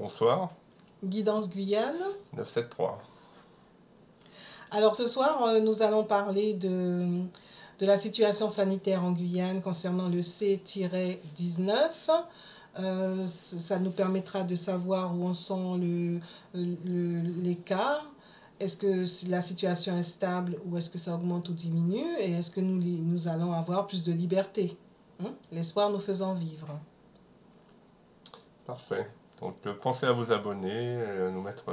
Bonsoir, Guidance Guyane. 973. Alors ce soir, nous allons parler de la situation sanitaire en Guyane concernant le C-19. Ça nous permettra de savoir où en sont les cas. Est-ce que la situation est stable ou est-ce que ça augmente ou diminue? Et est-ce que nous allons avoir plus de liberté? L'espoir nous faisant vivre. Parfait. Donc pensez à vous abonner, nous mettre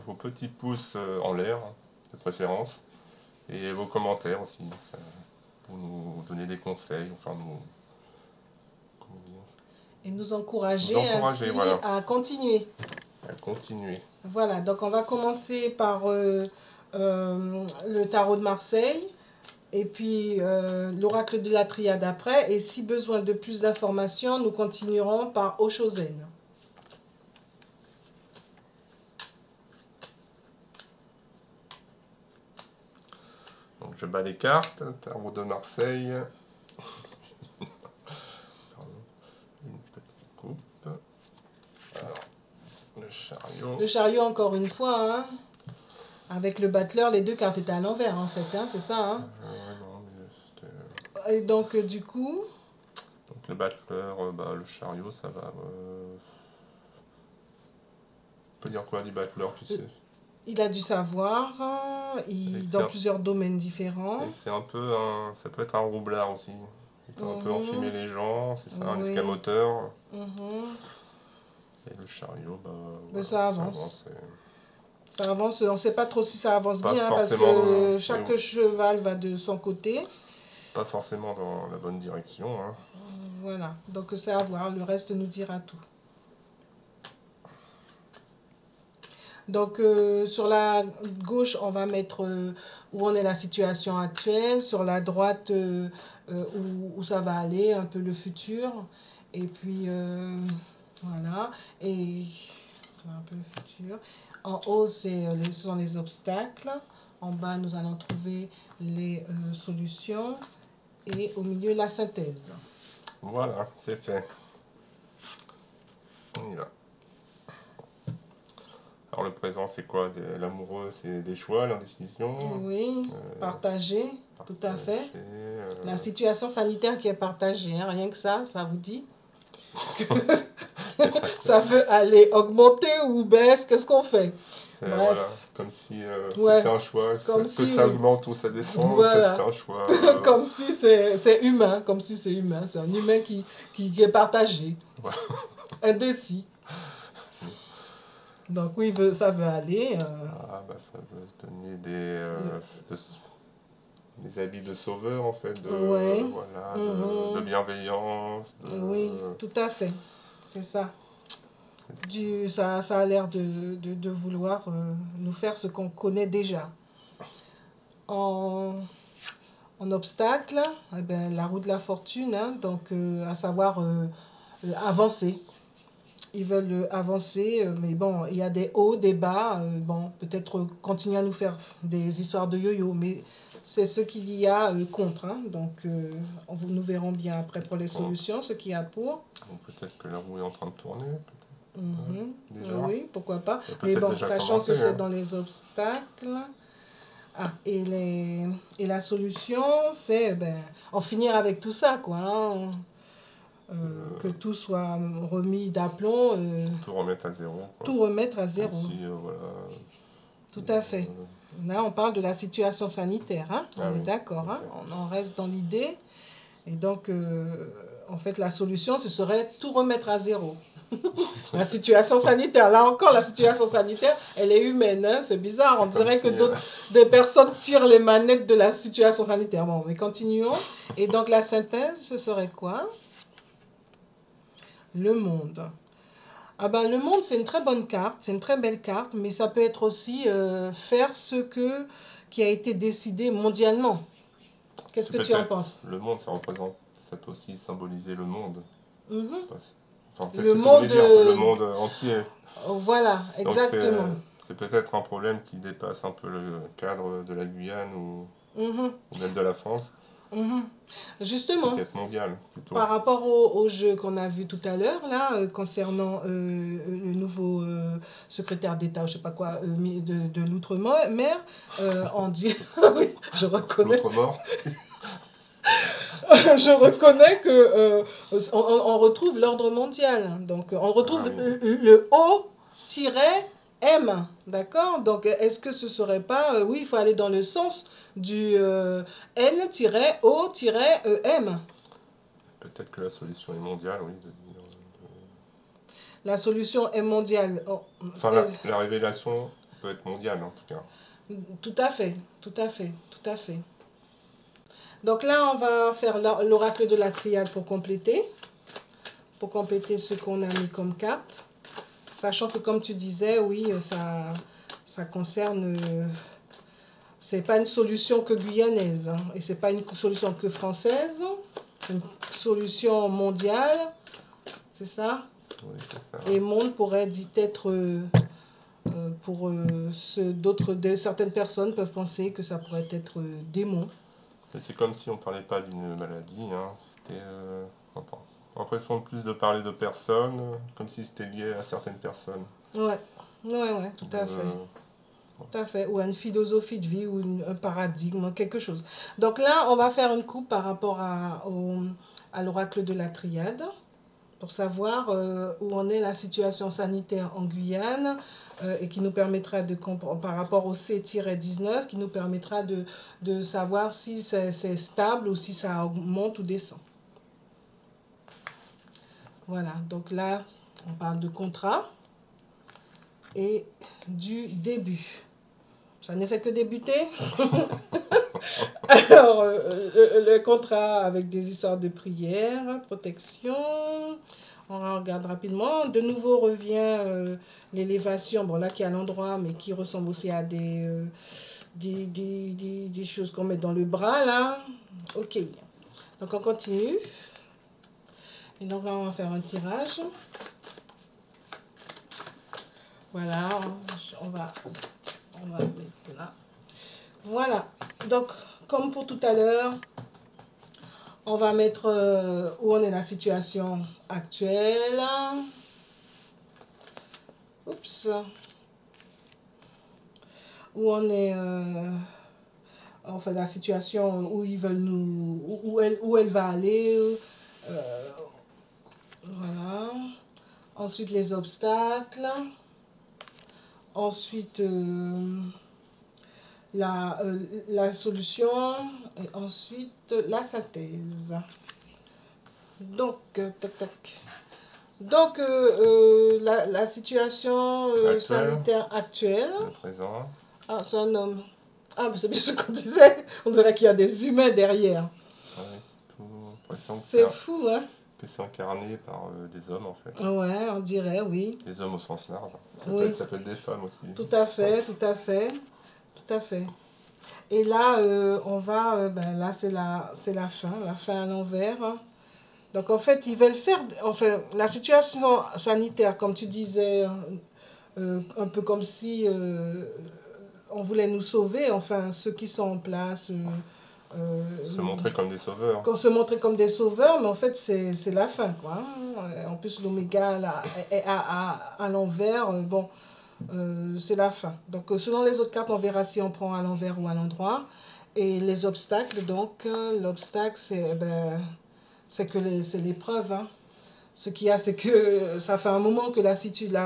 vos petits pouces en l'air, de préférence, et vos commentaires aussi, pour nous donner des conseils, enfin nous... Comment dire? Et nous encourager Nous encourager, ainsi voilà, à continuer. à continuer. Voilà, donc on va commencer par le tarot de Marseille et puis l'oracle de la Triade après. Et si besoin de plus d'informations, nous continuerons par Oshozen. Donc je bats les cartes, tarot de Marseille. Pardon. Une petite coupe. Alors, le chariot. Le chariot, encore une fois, hein, avec le battleur, les deux cartes étaient à l'envers en fait, hein, c'est ça. Hein. Non, mais c'était... Et donc du coup... Donc le battleur, le chariot, ça va... On peut dire quoi du battleur Il a du savoir, dans plusieurs domaines Et différents. c'est un peu ça peut être un roublard aussi. Il peut un peu enfumer les gens, c'est ça, un escamoteur. Et le chariot, Mais voilà, ça avance. Ça avance, on ne sait pas trop si ça avance pas bien, parce que chaque cheval va de son côté. Pas forcément dans la bonne direction. Hein. Voilà, donc c'est à voir, le reste nous dira tout. Donc sur la gauche, on va mettre où en est la situation actuelle. Sur la droite, où ça va aller, un peu le futur. Et puis voilà. Et un peu le futur. En haut, ce sont les obstacles. En bas, nous allons trouver les solutions. Et au milieu, la synthèse. Voilà, c'est fait. On y va. Alors le présent, c'est quoi? L'amoureux, c'est des choix, l'indécision. Oui, partagé, tout à fait. La situation sanitaire qui est partagée, hein, rien que ça vous dit. Ça veut aller augmenter ou baisse, qu'est-ce qu'on fait? Bref. Voilà, comme si c'était un choix, que ça augmente ou ça descend, voilà. c'est un choix. Comme si c'est humain, c'est un humain qui est partagé, voilà. Indécis. Donc oui, ça veut aller. Ça veut se donner des habits de sauveur en fait, de bienveillance. Oui, tout à fait, c'est ça. Ça a l'air de vouloir nous faire ce qu'on connaît déjà. En obstacle, eh ben, la roue de la fortune, hein, donc à savoir avancer. Ils veulent avancer, mais bon, il y a des hauts, des bas. Bon, peut-être continuer à nous faire des histoires de yo-yo, mais c'est ce qu'il y a contre. Hein, donc, nous verrons bien après pour les solutions, ce qu'il y a pour. Peut-être que la roue est en train de tourner. Déjà. Oui, pourquoi pas. Mais bon, sachant que c'est dans les obstacles. Ah, et la solution, c'est en finir avec tout ça, quoi. Hein. Que tout soit remis d'aplomb. Tout remettre à zéro. Quoi. Tout remettre à zéro. Si, voilà, tout à fait. Là, on parle de la situation sanitaire. Hein. On est d'accord. Hein. On reste dans l'idée. Et donc, en fait, la solution, ce serait tout remettre à zéro. La situation sanitaire, là encore, la situation sanitaire, elle est humaine. Hein. C'est bizarre. On dirait que des personnes tirent les manettes de la situation sanitaire. Bon, mais continuons. Et donc, la synthèse, ce serait quoi? Le monde. Ah ben, le monde, c'est une très bonne carte, c'est une très belle carte, mais ça peut être aussi faire qui a été décidé mondialement. Qu'est-ce que tu en penses? Le monde, ça peut aussi symboliser le monde. Enfin, le monde entier. Voilà, exactement. C'est peut-être un problème qui dépasse un peu le cadre de la Guyane ou même de la France. Mhm. Justement, Peut-être mondiale, plutôt. par rapport au jeu qu'on a vu tout à l'heure, là, concernant le nouveau secrétaire d'État, je sais pas quoi, de l'Outre-mer, on dit, oui, je reconnais, L'autre mort. je reconnais que on retrouve l'ordre mondial. Donc, on retrouve Ah, oui. le O-M, d'accord? Donc, est-ce que ce serait pas, oui, il faut aller dans le sens du N-O-M. Peut-être que la solution est mondiale, oui. La solution est mondiale. Oh, Enfin, la révélation peut être mondiale, en tout cas. tout à fait, tout à fait, tout à fait. Donc là, on va faire l'oracle de la triade pour compléter ce qu'on a mis comme carte. Sachant que, comme tu disais, oui, ça concerne... c'est pas une solution que guyanaise, hein, et c'est pas une solution que française, c'est une solution mondiale, c'est ça? Oui, c'est ça. Et monde pourrait être... pour certaines personnes peuvent penser que ça pourrait être démon. C'est comme si on parlait pas d'une maladie, hein. C'était enfin, l'impression de plus de parler de personnes, comme si c'était lié à certaines personnes. Ouais, ouais, tout à fait. Tout à fait. Ou une philosophie de vie, ou un paradigme, quelque chose. Donc là, on va faire une coupe par rapport à l'oracle de la triade, pour savoir où en est la situation sanitaire en Guyane, et qui nous permettra de comprendre, par rapport au C-19, qui nous permettra de savoir si c'est stable ou si ça monte ou descend. Voilà, donc là, on parle de contrat et du début. Ça ne fait que débuter. Alors, le contrat avec des histoires de prière, protection. On regarde rapidement. De nouveau revient l'élévation, bon là qui est à l'endroit, mais qui ressemble aussi à des choses qu'on met dans le bras là. Ok. Donc on continue. Et donc là on va faire un tirage. Voilà, on va mettre là. Voilà. Donc comme pour tout à l'heure, on va mettre où on est la situation actuelle. Oups. Où on est, enfin la situation où ils veulent où elle va aller. Voilà. Ensuite les obstacles. Ensuite la solution. Et ensuite la synthèse. Donc, tac, tac. Donc, la situation sanitaire actuelle. Le présent. Ah, c'est un homme. Ah, mais c'est bien ce qu'on disait. On dirait qu'il y a des humains derrière. Ouais, c'est tout. C'est fou, hein? Que c'est incarné par des hommes, en fait. Ouais, on dirait, oui. Des hommes au sens large. Oui. Ça peut être des femmes aussi. Tout à fait, tout à fait. Tout à fait. Et là, on va... ben là, c'est la fin à l'envers. Donc, en fait, ils veulent faire... Enfin, la situation sanitaire, comme tu disais, un peu comme si on voulait nous sauver, enfin, ceux qui sont en place... Se montrer comme des sauveurs. Se montrer comme des sauveurs, mais en fait, c'est la fin, quoi. En plus, l'oméga est à l'envers. Bon, c'est la fin. Donc, selon les autres cartes, on verra si on prend à l'envers ou à l'endroit. Et les obstacles, donc, l'obstacle, c'est que c'est l'épreuve. Hein. Ce qu'il y a, c'est que ça fait un moment que la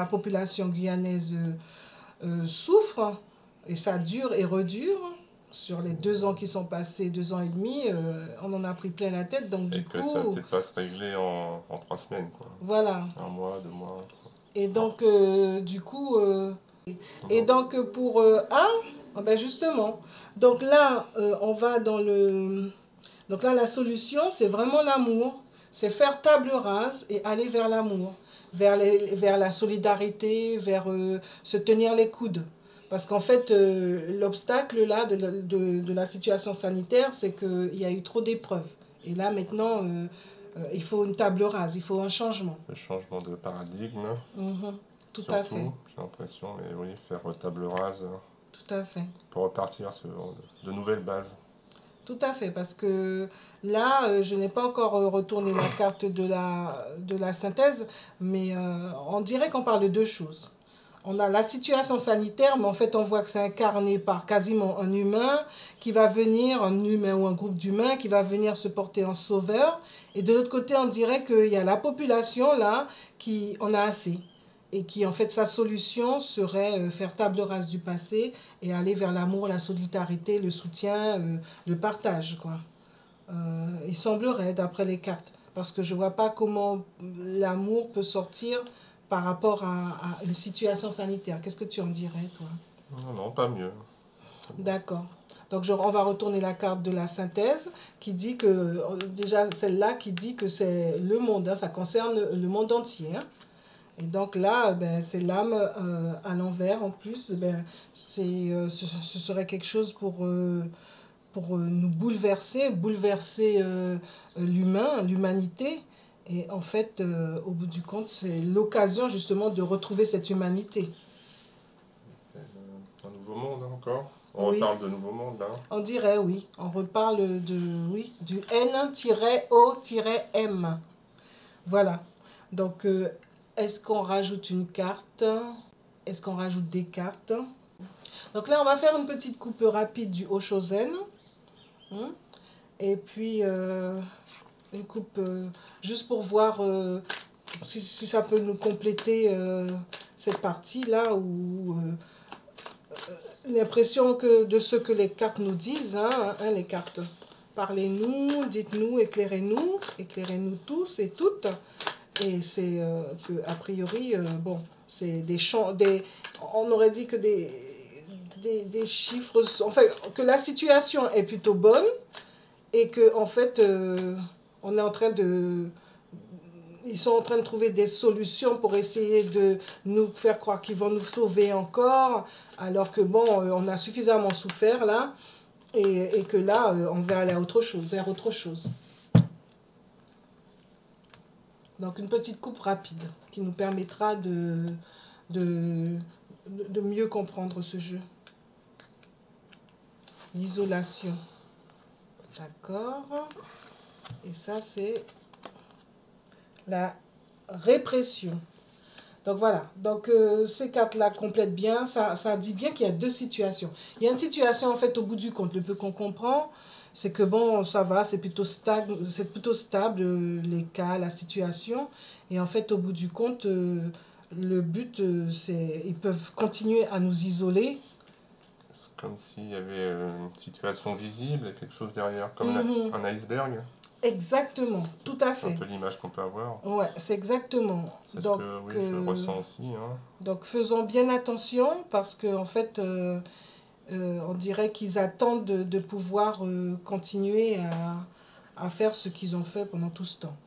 population guyanaise souffre, et ça dure et redure. Sur les 2 ans qui sont passés, 2 ans et demi, on en a pris plein la tête. Donc, du coup, ça ne peut peut-être pas se régler en 3 semaines. Quoi. Voilà. 1 mois, 2 mois. Et donc, du coup... et donc, pour ben justement, donc là, on va dans le... Donc là, la solution, c'est vraiment l'amour. C'est faire table rase et aller vers l'amour, vers la solidarité, vers se tenir les coudes. Parce qu'en fait, l'obstacle là de la situation sanitaire, c'est qu'il y a eu trop d'épreuves. Et là, maintenant, il faut une table rase, il faut un changement. Le changement de paradigme. Tout surtout, à fait. J'ai l'impression, mais oui, faire table rase. Tout à fait. Pour repartir sur de nouvelles bases. tout à fait, parce que là, je n'ai pas encore retourné la carte de la synthèse, mais on dirait qu'on parle de deux choses. On a la situation sanitaire, mais en fait, on voit que c'est incarné par quasiment un humain qui va venir, un humain ou un groupe d'humains qui va venir se porter en sauveur. Et de l'autre côté, on dirait qu'il y a la population là qui en a assez. Et qui, en fait, sa solution serait faire table rase du passé et aller vers l'amour, la solidarité, le soutien, le partage, quoi. Il semblerait, d'après les cartes, parce que je ne vois pas comment l'amour peut sortir par rapport à une situation sanitaire. Qu'est-ce que tu en dirais, toi? Non, non, pas mieux. D'accord. Donc, on va retourner la carte de la synthèse qui dit que, déjà celle-là qui dit que c'est le monde, hein, ça concerne le monde entier. Hein. Et donc là, ben, c'est l'âme à l'envers en plus. Ben, ce serait quelque chose pour nous bouleverser, bouleverser l'humain, l'humanité. Et en fait, au bout du compte, c'est l'occasion justement de retrouver cette humanité. Un nouveau monde hein, encore. On Oui, reparle de nouveau monde là. on dirait oui. On reparle oui, du N-O-M. Voilà. Donc, est-ce qu'on rajoute une carte? Est-ce qu'on rajoute des cartes? Donc là, on va faire une petite coupe rapide du Oshozen. Hein. Et puis, une coupe juste pour voir si ça peut nous compléter cette partie-là où l'impression que de ce que les cartes nous disent, hein, les cartes. Parlez-nous, dites-nous, éclairez-nous tous et toutes. Et c'est que a priori, bon, c'est des champs, on aurait dit que des chiffres, enfin, que la situation est plutôt bonne et que en fait, on est en train de, ils sont en train de trouver des solutions pour essayer de nous faire croire qu'ils vont nous sauver encore, alors que bon, on a suffisamment souffert là, et que là, on va aller à autre chose, vers autre chose. Donc une petite coupe rapide qui nous permettra de mieux comprendre ce jeu. L'isolation. D'accord. Et ça, c'est la répression. Donc voilà, donc ces cartes-là complètent bien, ça dit bien qu'il y a deux situations. Il y a une situation en fait au bout du compte, le peu qu'on comprend, c'est que bon, ça va, c'est plutôt stable les cas, la situation. Et en fait au bout du compte, le but c'est, ils peuvent continuer à nous isoler. C'est comme s'il y avait une situation visible et quelque chose derrière, comme Mhm. un iceberg. Exactement, tout à C'est un fait. peu l'image qu'on peut avoir. Ouais, c'est exactement. C'est ce Donc, que oui, je ressens aussi. Hein. donc faisons bien attention parce que en fait, on dirait qu'ils attendent de pouvoir continuer à faire ce qu'ils ont fait pendant tout ce temps.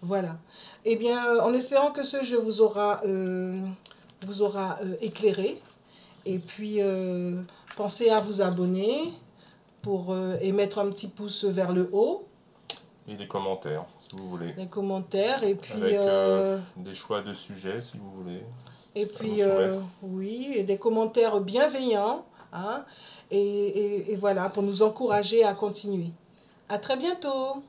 Voilà. Eh bien, en espérant que ce jeu vous aura éclairé. Et puis, pensez à vous abonner pour émettre un petit pouce vers le haut. Et des commentaires, si vous voulez. Les commentaires. Et puis, Avec des choix de sujets, si vous voulez. et puis oui, et des commentaires bienveillants. Hein, et voilà, pour nous encourager à continuer. À très bientôt!